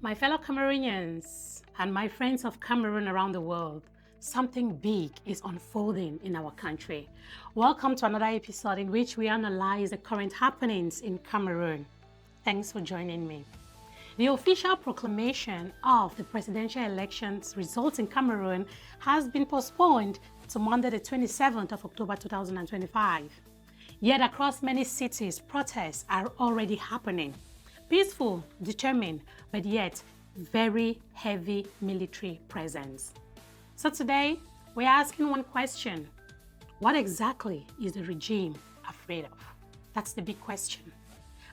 My fellow Cameroonians and my friends of Cameroon around the world, something big is unfolding in our country. Welcome to another episode in which we analyze the current happenings in Cameroon. Thanks for joining me. The official proclamation of the presidential elections results in Cameroon has been postponed to Monday the 27th of October 2025. Yet across many cities, protests are already happening. Peaceful, determined, but yet very heavy military presence. So today, we're asking one question. What exactly is the regime afraid of? That's the big question.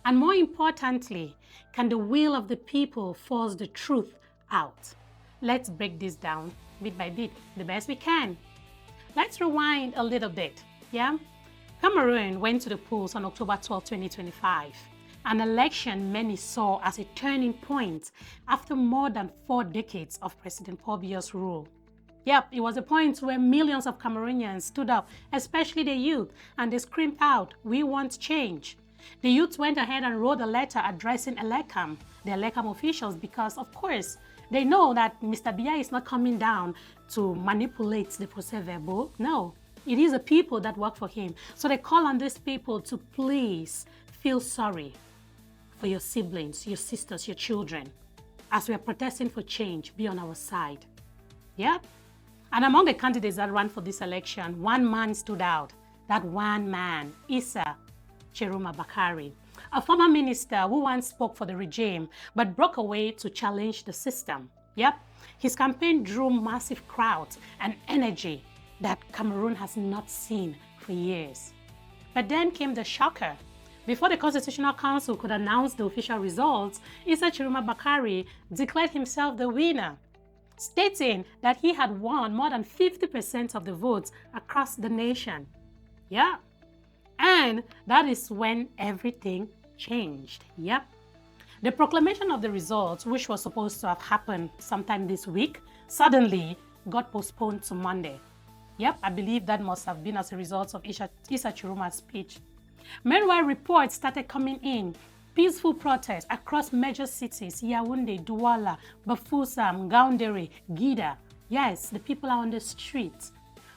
And more importantly, can the will of the people force the truth out? Let's break this down bit by bit, the best we can. Let's rewind a little bit, yeah? Cameroon went to the polls on October 12, 2025. An election many saw as a turning point after more than 4 decades of President Paul Biya's rule. Yep, it was a point where millions of Cameroonians stood up, especially the youth, and they screamed out, "We want change." The youth went ahead and wrote a letter addressing the Elecam officials, because, of course, they know that Mr. Buea is not coming down to manipulate the procès-verbal. No, it is the people that work for him. So they call on these people to please feel sorry for your siblings, your sisters, your children. As we are protesting for change, be on our side. Yep. And among the candidates that ran for this election, one man stood out. That one man, Issa Tchiroma Bakary, a former minister who once spoke for the regime but broke away to challenge the system. Yep. His campaign drew massive crowds and energy that Cameroon has not seen for years. But then came the shocker. Before the Constitutional Council could announce the official results, Issa Tchiroma Bakary declared himself the winner, stating that he had won more than 50% of the votes across the nation. Yeah. And that is when everything changed. Yep. The proclamation of the results, which was supposed to have happened sometime this week, suddenly got postponed to Monday. Yep, I believe that must have been as a result of Issa Tchiroma's speech. Meanwhile, reports started coming in. Peaceful protests across major cities, Yaoundé, Douala, Bafoussam, Ngoundéré, Gida. Yes, the people are on the streets.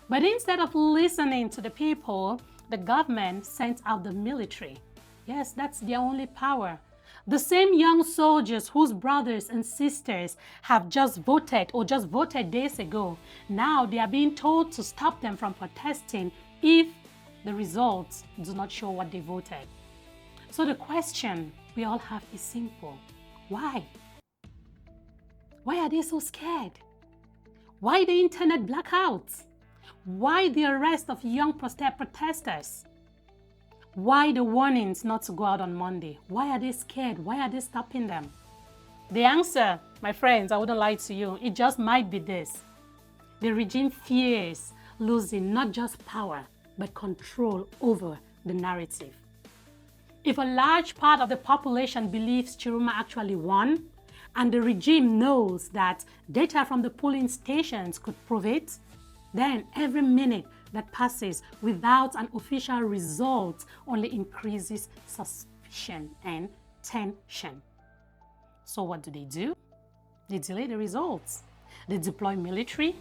But instead of listening to the people, the government sent out the military. Yes, that's their only power. The same young soldiers whose brothers and sisters have just voted days ago, now they are being told to stop them from protesting if the results do not show what they voted. So the question we all have is simple. Why? Why are they so scared? Why the internet blackouts? Why the arrest of young protesters? Why the warnings not to go out on Monday? Why are they scared? Why are they stopping them? The answer, my friends, I wouldn't lie to you, it just might be this. The regime fears losing not just power, but control over the narrative. If a large part of the population believes Tchiroma actually won, and the regime knows that data from the polling stations could prove it, then every minute that passes without an official result only increases suspicion and tension. So what do? They delay the results. They deploy military.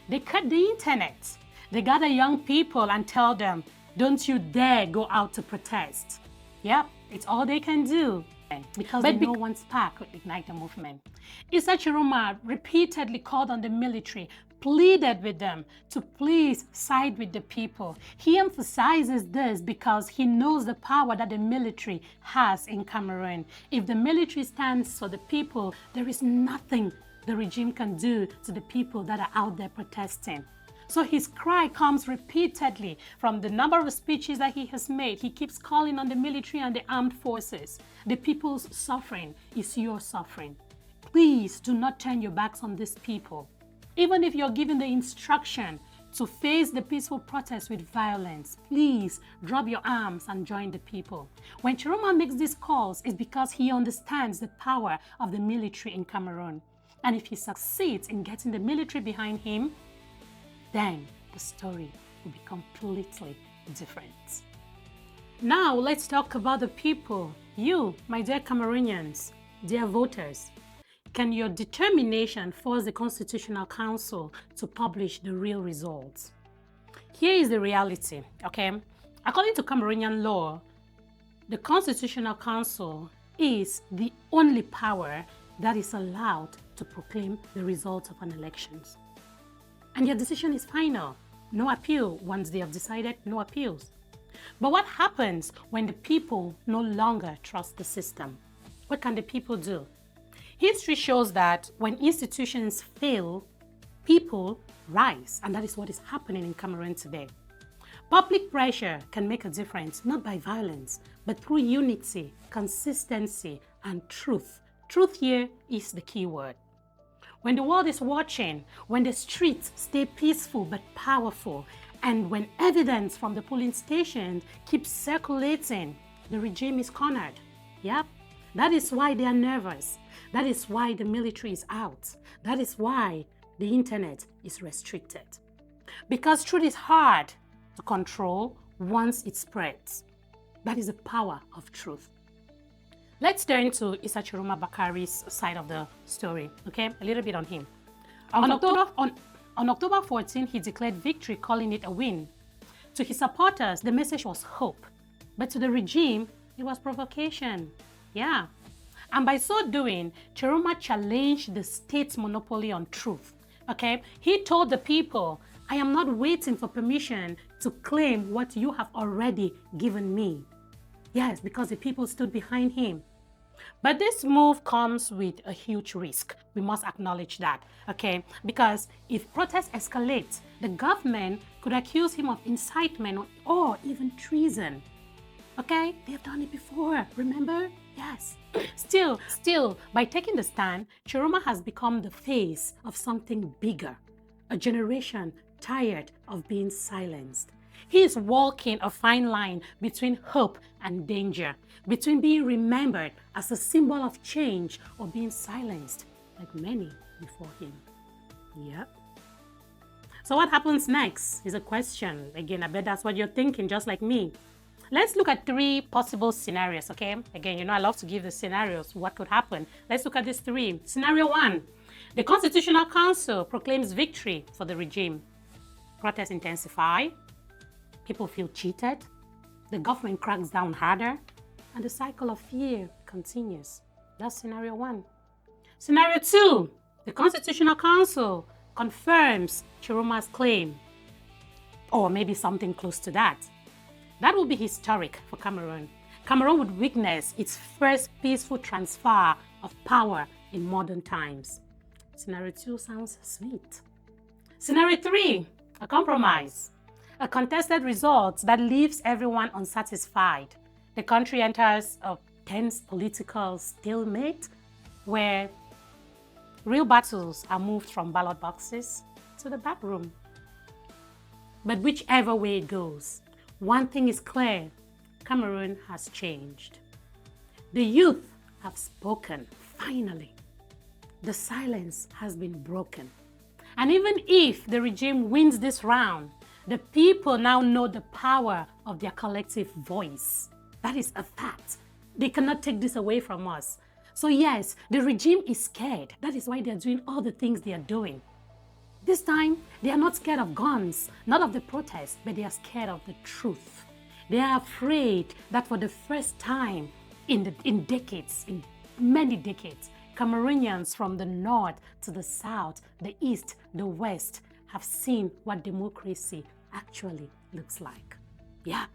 They cut the internet. They gather young people and tell them, don't you dare go out to protest. Yep, it's all they can do. Because they know one spark could ignite the movement. Issa Tchiroma repeatedly called on the military, pleaded with them to please side with the people. He emphasizes this because he knows the power that the military has in Cameroon. If the military stands for the people, there is nothing the regime can do to the people that are out there protesting. So his cry comes repeatedly from the number of speeches that he has made. He keeps calling on the military and the armed forces. The people's suffering is your suffering. Please do not turn your backs on these people. Even if you're given the instruction to face the peaceful protest with violence, please drop your arms and join the people. When Tchiroma makes these calls, it's because he understands the power of the military in Cameroon. And if he succeeds in getting the military behind him, then the story will be completely different. Now let's talk about the people. You, my dear Cameroonians, dear voters. can your determination force the Constitutional Council to publish the real results? Here is the reality, okay? According to Cameroonian law, the Constitutional Council is the only power that is allowed to proclaim the results of an election. And your decision is final. No appeal. Once they have decided, no appeals. But what happens when the people no longer trust the system? What can the people do? History shows that when institutions fail, people rise, and that is what is happening in Cameroon today. Public pressure can make a difference, not by violence, but through unity, consistency, and truth. Truth here is the key word. When the world is watching, when the streets stay peaceful but powerful, and when evidence from the polling stations keeps circulating, the regime is cornered. Yep, that is why they are nervous. That is why the military is out. That is why the internet is restricted. Because truth is hard to control once it spreads. That is the power of truth. Let's turn to Issa Tchiroma Bakary's side of the story, okay? A little bit on him. On October 14, he declared victory, calling it a win. To his supporters, the message was hope. But to the regime, it was provocation. Yeah. And by so doing, Tchiroma challenged the state's monopoly on truth, okay? He told the people, I am not waiting for permission to claim what you have already given me. Yes, because the people stood behind him. But this move comes with a huge risk. We must acknowledge that, okay? Because if protests escalate, the government could accuse him of incitement or even treason. Okay? They have done it before, remember? Yes. Still, by taking the stand, Tchiroma has become the face of something bigger. A generation tired of being silenced. He is walking a fine line between hope and danger, between being remembered as a symbol of change or being silenced, like many before him. Yep. So what happens next is a question. Again, I bet that's what you're thinking, just like me. Let's look at 3 possible scenarios, okay? Again, you know I love to give the scenarios, what could happen. Let's look at these 3. Scenario 1, the Constitutional Council proclaims victory for the regime. Protests intensify. People feel cheated, the government cracks down harder, and the cycle of fear continues. That's scenario 1. Scenario 2, the Constitutional Council confirms Tchiroma's claim, or maybe something close to that. That will be historic for Cameroon. Cameroon would witness its first peaceful transfer of power in modern times. Scenario 2 sounds sweet. Scenario 3, a compromise. A contested result that leaves everyone unsatisfied. The country enters a tense political stalemate where real battles are moved from ballot boxes to the back room. But whichever way it goes, one thing is clear, Cameroon has changed. The youth have spoken, finally. The silence has been broken. And even if the regime wins this round, the people now know the power of their collective voice. That is a fact. They cannot take this away from us. So yes, the regime is scared. That is why they are doing all the things they are doing. This time, they are not scared of guns, not of the protest, but they are scared of the truth. They are afraid that for the first time in decades, in many decades, Cameroonians from the north to the south, the east, the west, have seen what democracy actually looks like. Yeah,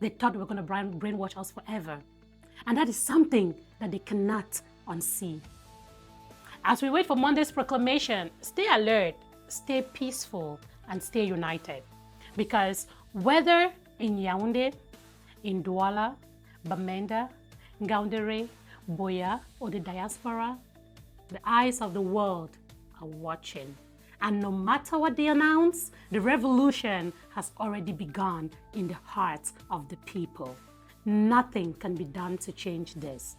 they thought they were going to brainwash us forever. And that is something that they cannot unsee. As we wait for Monday's proclamation, stay alert, stay peaceful, and stay united. Because whether in Yaoundé, in Douala, Bamenda, Ngoundéré, Buea, or the diaspora, the eyes of the world are watching. And no matter what they announce, the revolution has already begun in the hearts of the people. Nothing can be done to change this.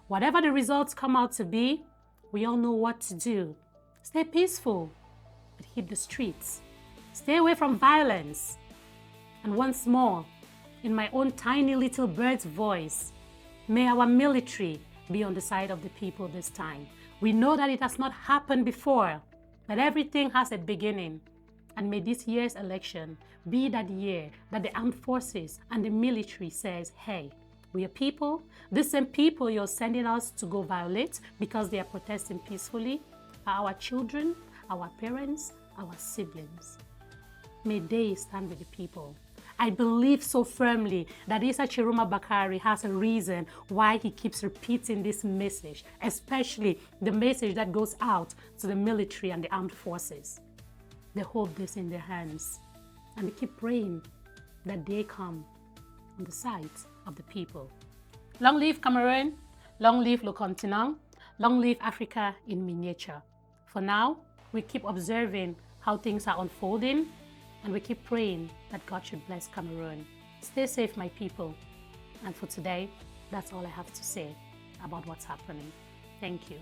Whatever the results come out to be, we all know what to do. Stay peaceful, but hit the streets. Stay away from violence. And once more, in my own tiny little bird's voice, may our military be on the side of the people this time. We know that it has not happened before, but everything has a beginning. And may this year's election be that year that the armed forces and the military says, hey, we are people, the same people you're sending us to go violate because they are protesting peacefully are our children, our parents, our siblings. May they stand with the people. I believe so firmly that Issa Tchiroma Bakary has a reason why he keeps repeating this message, especially the message that goes out to the military and the armed forces. They hold this in their hands and they keep praying that they come on the side of the people. Long live Cameroon, long live le continent, long live Africa in miniature. For now, we keep observing how things are unfolding and we keep praying that God should bless Cameroon. Stay safe, my people. And for today, that's all I have to say about what's happening. Thank you.